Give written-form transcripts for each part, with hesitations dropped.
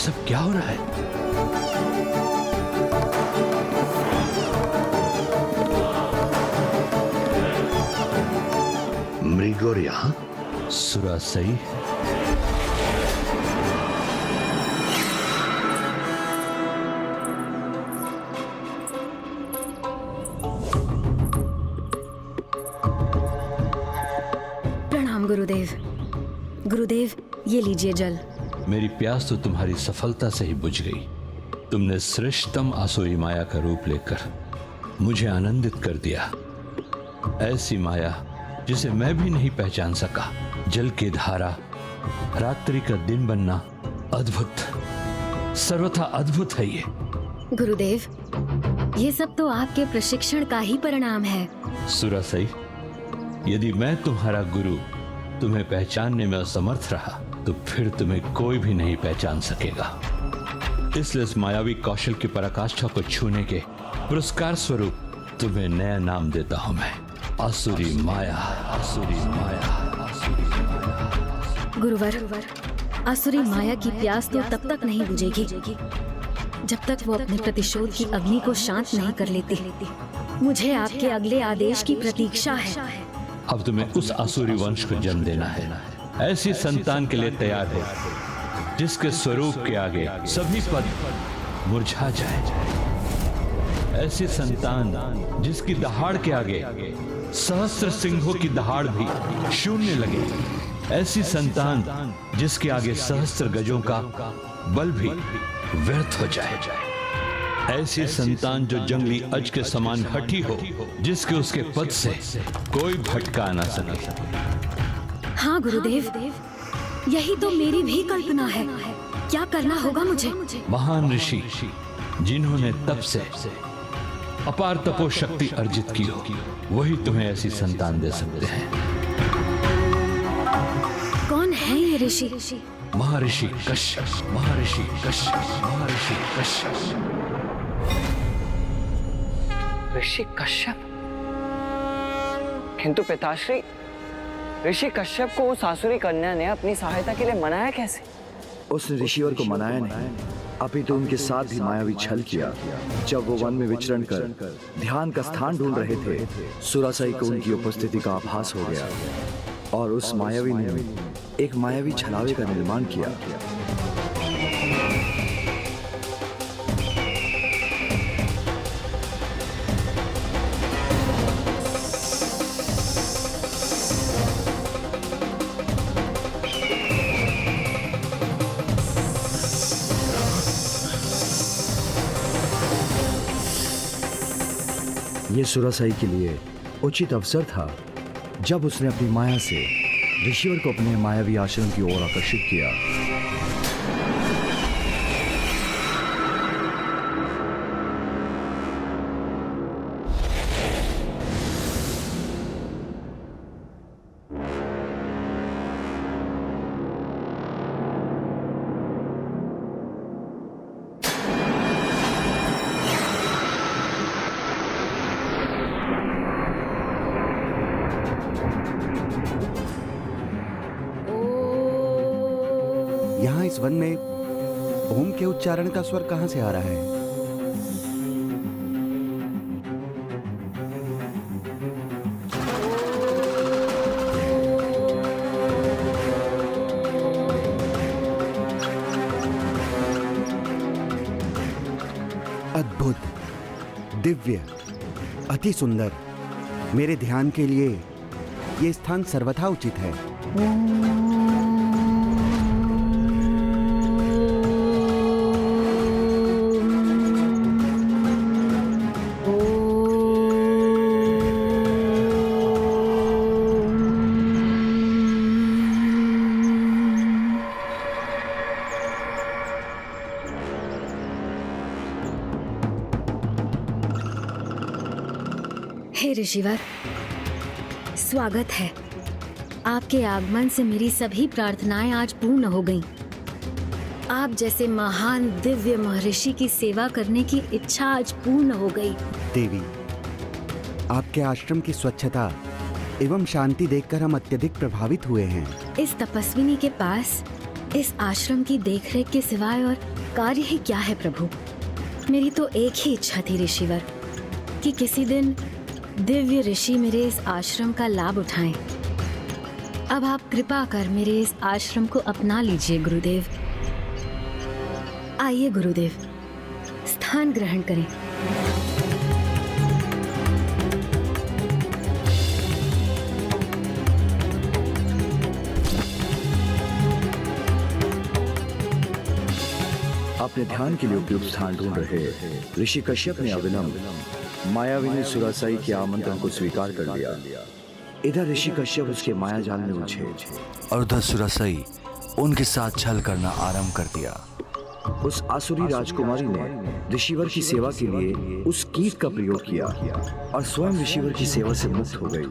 सब क्या हो रहा है? मृगौर यहाँ? सुरा सही। प्रणाम गुरुदेव। गुरुदेव, ये लीजिए जल। मेरी प्यास तो तुम्हारी सफलता से ही बुझ गई। तुमने श्रेष्ठतम आसुरी माया का रूप लेकर मुझे आनंदित कर दिया। ऐसी माया जिसे मैं भी नहीं पहचान सका। जल की धारा, रात्रि का दिन बनना, अद्भुत, सर्वथा अद्भुत है ये। गुरुदेव, ये सब तो आपके प्रशिक्षण का ही परिणाम है। सुरा सही, यदि मैं तुम्हारा गुरु तुम्हें पहचानने में असमर्थ रहा तो फिर तुम्हें कोई भी नहीं पहचान सकेगा। इसलिए इस मायावी कौशल की पराकाष्ठा को छूने के पुरस्कार स्वरूप तुम्हें नया नाम देता हूं मैं, आसुरी माया। आसुरी माया, आसुरी माया। गुरुवर, आसुरी माया की प्यास तो तब तक नहीं बुझेगी जब तक वो अपने प्रतिशोध की अग्नि को शांत नहीं कर लेती। मुझे आपके अगले आदेश की प्रतीक्षा है। अब तुम्हें उस आसुरी वंश को जन्म देना है। ऐसी संतान के लिए तैयार हो जिसके स्वरूप के आगे सभी पद मुरझा जाए। ऐसी संतान जिसकी दहाड़ के आगे सहस्त्र सिंहों की दहाड़ भी शून्य लगे। ऐसी संतान जिसके आगे सहस्त्र गजों का बल भी व्यर्थ हो जाए। ऐसी संतान जो जंगली अज के समान हठी हो, जिसके उसके पद से कोई भटका ना सके। हाँ गुरुदेव, यही तो मेरी भी कल्पना है। क्या करना होगा मुझे? महान ऋषि जिन्होंने तप से अपार तपो शक्ति अर्जित की हो, वही तुम्हें ऐसी संतान दे सकते हैं। कौन है ये ऋषि? महर्षि कश्यप। महर्षि कश्यप। महर्षि कश्यप। ऋषि कश्यप? किंतु पिताश्री, ऋषि कश्यप को उस आसुरी कन्या ने अपनी सहायता के लिए मनाया कैसे? उसने ऋषिवर को मनाया नहीं, अपितु उनके साथ भी मायावी छल किया। जब वो वन में विचरण कर ध्यान का स्थान ढूंढ रहे थे, सुरासई को उनकी उपस्थिति का आभास हो गया और उस मायावी ने एक मायावी छलावे का निर्माण किया। ये सुरासई के लिए उचित अवसर था जब उसने अपनी माया से ऋषिवर को अपने मायावी आश्रम की ओर आकर्षित किया। यहाँ इस वन में ओम के उच्चारण का स्वर कहाँ से आ रहा है? अद्भुत, दिव्य, अति सुंदर। मेरे ध्यान के लिए ये स्थान सर्वथा उचित है। हे ऋषिवर, स्वागत है। आपके आगमन से मेरी सभी प्रार्थनाएं आज पूर्ण हो गईं। आप जैसे महान दिव्य महर्षि की सेवा करने की इच्छा आज पूर्ण हो गई। देवी, आपके आश्रम की स्वच्छता एवं शांति देखकर हम अत्यधिक प्रभावित हुए हैं। इस तपस्विनी के पास इस आश्रम की देखरेख के सिवाय और कार्य ही क्या है प्रभु। मेरी तो एक ही इच्छा थी ऋषिवर, कि किसी दिन दिव्य ऋषि मेरे इस आश्रम का लाभ उठाएं। अब आप कृपा कर मेरे इस आश्रम को अपना लीजिए गुरुदेव। आइए गुरुदेव, स्थान ग्रहण करें। अपने ध्यान के लिए उपयुक्त स्थान ढूंढ रहे ऋषि कश्यप ने अविलंब मायाविनी सुरासाई के आमंत्रण को स्वीकार कर लिया। इधर ऋषि कश्यप उसके माया जाल में उलझे और उधर सुरासाई उनके साथ छल करना आरंभ कर दिया। उस आसुरी राजकुमारी ने ऋषिवर की सेवा के लिए उस कीट का प्रयोग किया और स्वयं ऋषिवर की सेवा से मुक्त हो गई।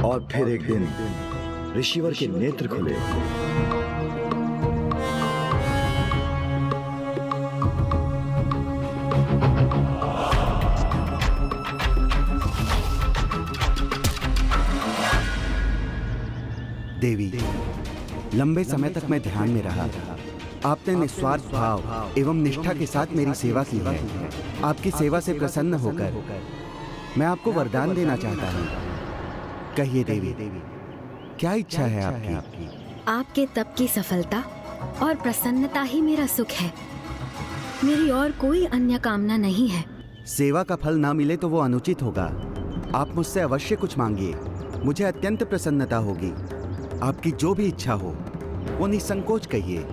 और फिर एक दिन ऋषिवर के नेत्र खुले। देवी, लंबे समय तक मैं ध्यान में रहा। आपने निस्वार्थ भाव एवं निष्ठा के साथ मेरी सेवा की है। आपकी सेवा से प्रसन्न होकर मैं आपको वरदान देना चाहता हूँ। कहिए देवी, क्या इच्छा है आपकी? आपके तप की सफलता और प्रसन्नता ही मेरा सुख है। मेरी और कोई अन्य कामना नहीं है। सेवा का फल ना मिले तो वो अनुचित होगा। आप मुझसे अवश्य कुछ मांगिए, मुझे अत्यंत प्रसन्नता होगी। आपकी जो भी इच्छा हो वो निसंकोच कहिए।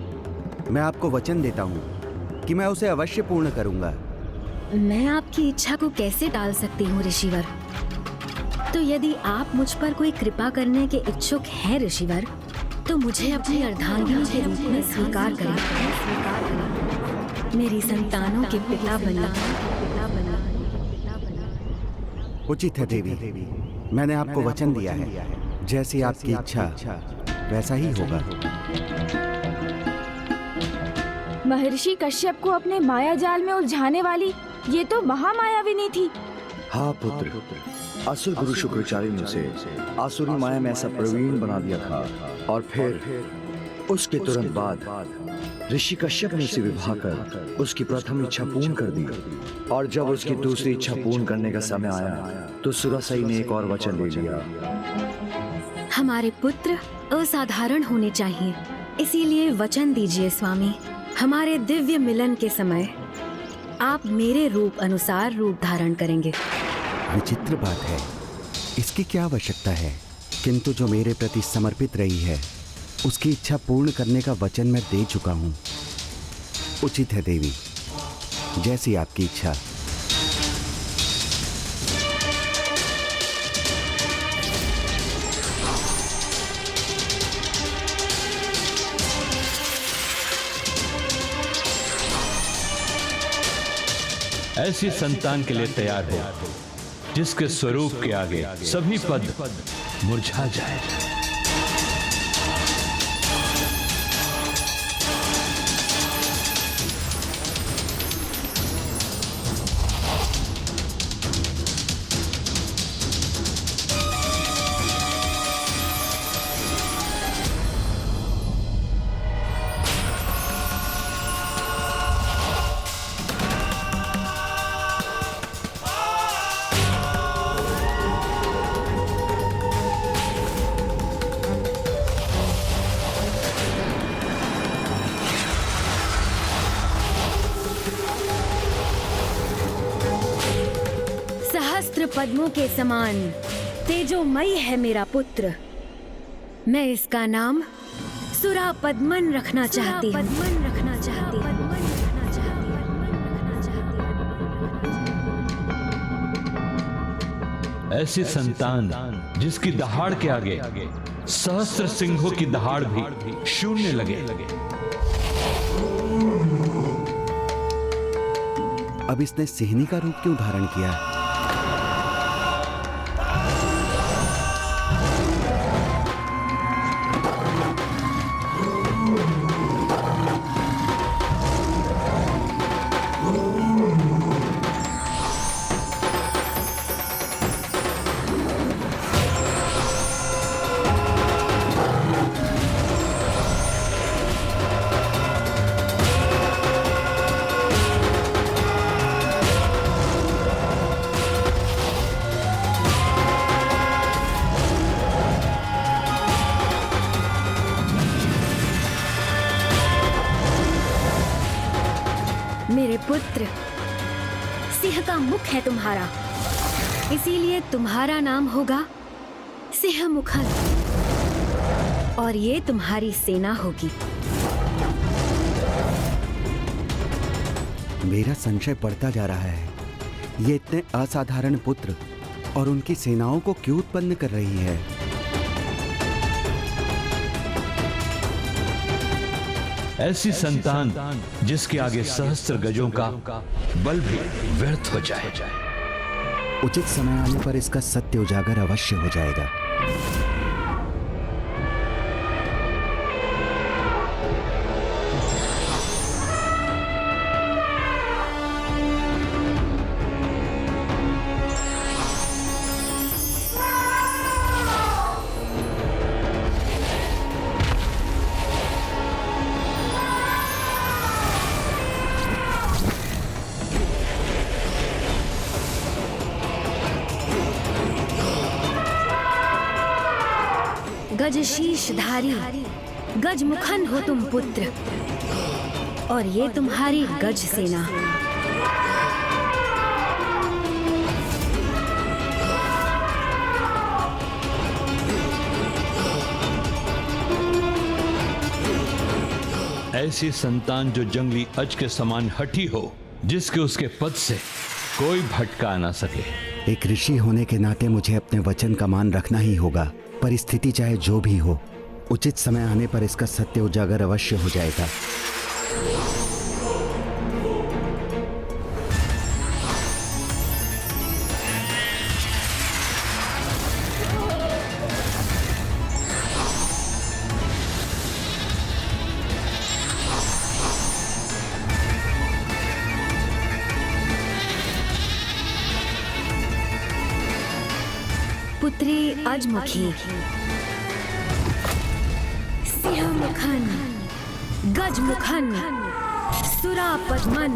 मैं आपको वचन देता हूँ कि मैं उसे अवश्य पूर्ण करूँगा। मैं आपकी इच्छा को कैसे टाल सकती हूँ ऋषिवर? तो यदि आप मुझ पर कोई कृपा करने के इच्छुक हैं ऋषिवर, तो मुझे अपनी अर्धांगिनी के रूप में स्वीकार करें। मेरी संतानों के पिता बनना। उचित है देवी, मैंने आपको वचन दिया है। जैसी आपकी इच्छा वैसा ही होगा। महर्षि कश्यप को अपने माया जाल में उलझाने वाली ये तो महामायाविनी थी। हाँ पुत्र, असुर गुरु शुक्राचार्य ने उसे आसुरी माया में ऐसा प्रवीण बना दिया था। और फिर उसके तुरंत बाद ऋषि कश्यप ने उसे विवाह कर उसकी प्रथम इच्छा पूर्ण कर दी। और जब उसकी दूसरी इच्छा पूर्ण करने का समय आया तो सुरासाई ने एक और वचन ले लिया। हमारे पुत्र असाधारण होने चाहिए, इसीलिए वचन दीजिए स्वामी। हमारे दिव्य मिलन के समय आप मेरे रूप अनुसार रूप धारण करेंगे। विचित्र बात है, इसकी क्या आवश्यकता है? किंतु जो मेरे प्रति समर्पित रही है उसकी इच्छा पूर्ण करने का वचन मैं दे चुका हूँ। उचित है देवी, जैसी आपकी इच्छा। ऐसी संतान के लिए तैयार हो जिसके स्वरूप के आगे सभी पद मुरझा जाए। पद्मों के समान तेजोमयी है मेरा पुत्र। मैं इसका नाम सुरा पद्मन रखना चाहती हूँ। ऐसी संतान जिसकी दहाड़ के आगे सहस्त्र सिंहों की दहाड़ भी शून्य लगे। अब इसने सिंहनी का रूप क्यों धारण किया? पुत्र। सिंह का मुख है तुम्हारा, इसीलिए तुम्हारा नाम होगा सिंहमुखन, और ये तुम्हारी सेना होगी। मेरा संशय बढ़ता जा रहा है। ये इतने असाधारण पुत्र और उनकी सेनाओं को क्यों उत्पन्न कर रही है? ऐसी संतान जिसके आगे सहस्त्र गजों का बल भी व्यर्थ हो जाए। उचित समय आने पर इसका सत्य उजागर अवश्य हो जाएगा। गज शीशधारी गजमुखन हो तुम पुत्र, और ये तुम्हारी गज सेना। ऐसी संतान जो जंगली अज के समान हठी हो, जिसके उसके पद से कोई भटका ना सके। एक ऋषि होने के नाते मुझे अपने वचन का मान रखना ही होगा। परिस्थिति चाहे जो भी हो, उचित समय आने पर इसका सत्य उजागर अवश्य हो जाएगा। पुत्री अजमुखी, सिंहमुखन, गजमुखन, सुरापद्मन,